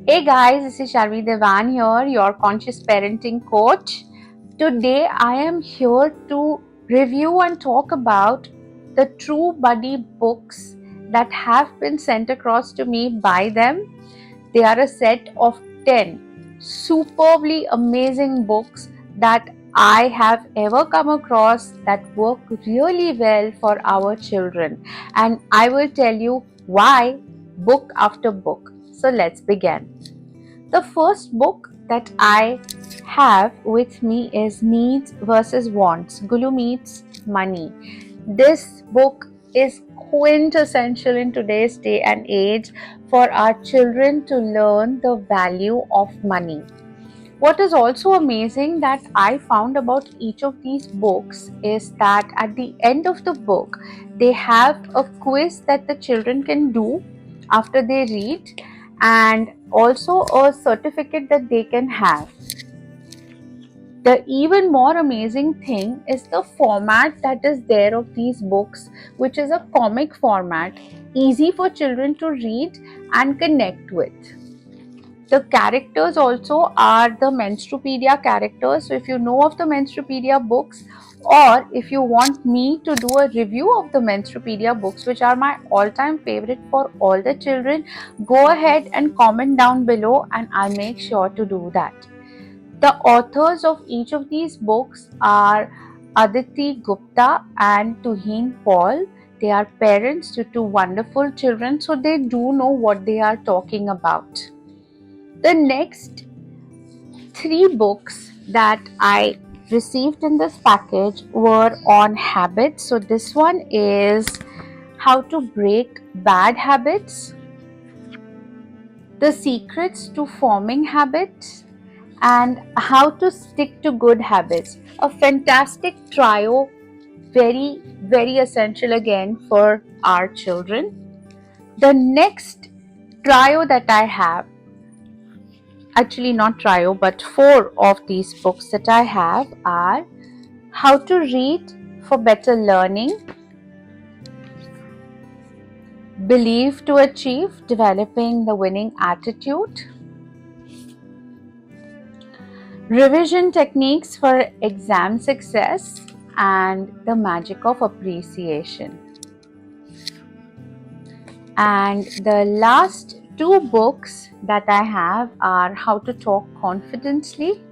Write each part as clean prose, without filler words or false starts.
Hey guys, this is Sharvi Devan here, your conscious parenting coach. Today I am here to review and talk about the True Buddy books that have been sent across to me by them. They are a set of 10 superbly amazing books that I have ever come across that work really well for our children. And I will tell you why book after book. So let's begin. The first book that I have with me is Needs versus Wants. Gulu Meets Money. This book is quintessential in today's day and age for our children to learn the value of money. What is also amazing that I found about each of these books is that at the end of the book, they have a quiz that the children can do after they read, and also a certificate that they can have. The even more amazing thing is the format that is there of these books, which is a comic format, easy for children to read and connect with. The characters also are the Menstrupedia characters. So if you know of the Menstrupedia books, or if you want me to do a review of the Menstrupedia books, which are my all-time favorite for all the children, go ahead and comment down below and I'll make sure to do that. The authors of each of these books are Aditi Gupta and Tuhin Paul. They are parents to two wonderful children, so they do know what they are talking about. The next three books that I received in this package were on habits. So this one is How to Break Bad Habits, The Secrets to Forming Habits, and How to Stick to Good Habits. A fantastic trio, very, very essential again for our children. The next trio that I have, actually not trio, but four of these books that I have are How to Read for Better Learning, Believe to Achieve, Developing the Winning Attitude, Revision Techniques for Exam Success, and The Magic of Appreciation. And the last two books that I have are How to Talk Confidently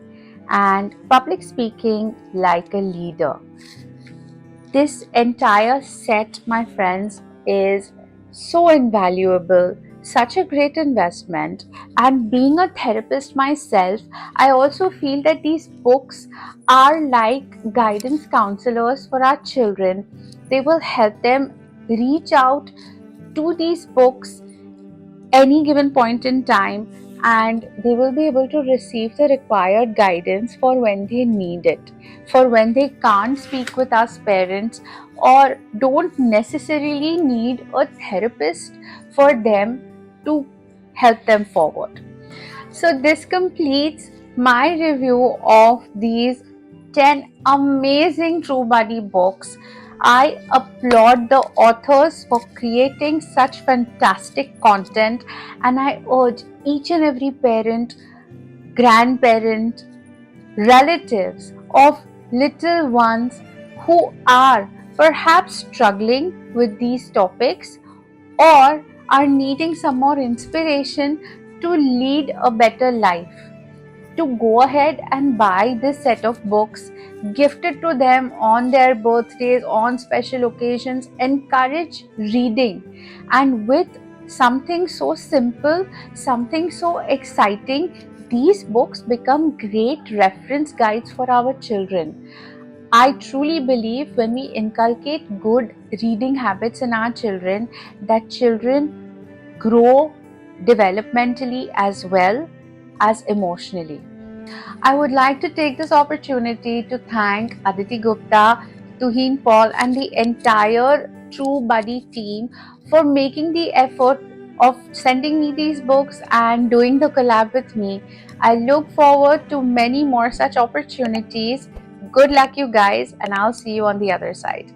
and Public Speaking Like a Leader. This entire set, my friends, is so invaluable, such a great investment. And being a therapist myself, I also feel that these books are like guidance counselors for our children. They will help them reach out to these books any given point in time, and they will be able to receive the required guidance for when they need it, for when they can't speak with us parents or don't necessarily need a therapist for them to help them forward. So this completes my review of these 10 amazing True Buddy books. I applaud the authors for creating such fantastic content, and I urge each and every parent, grandparent, relatives of little ones who are perhaps struggling with these topics or are needing some more inspiration to lead a better life, to go ahead and buy this set of books, gift it to them on their birthdays, on special occasions. Encourage reading, and with something so simple, something so exciting, these books become great reference guides for our children. I truly believe when we inculcate good reading habits in our children, that children grow developmentally as well as emotionally. I would like to take this opportunity to thank Aditi Gupta, Tuhin Paul, and the entire True Buddy team for making the effort of sending me these books and doing the collab with me. I look forward to many more such opportunities. Good luck, you guys, and I'll see you on the other side.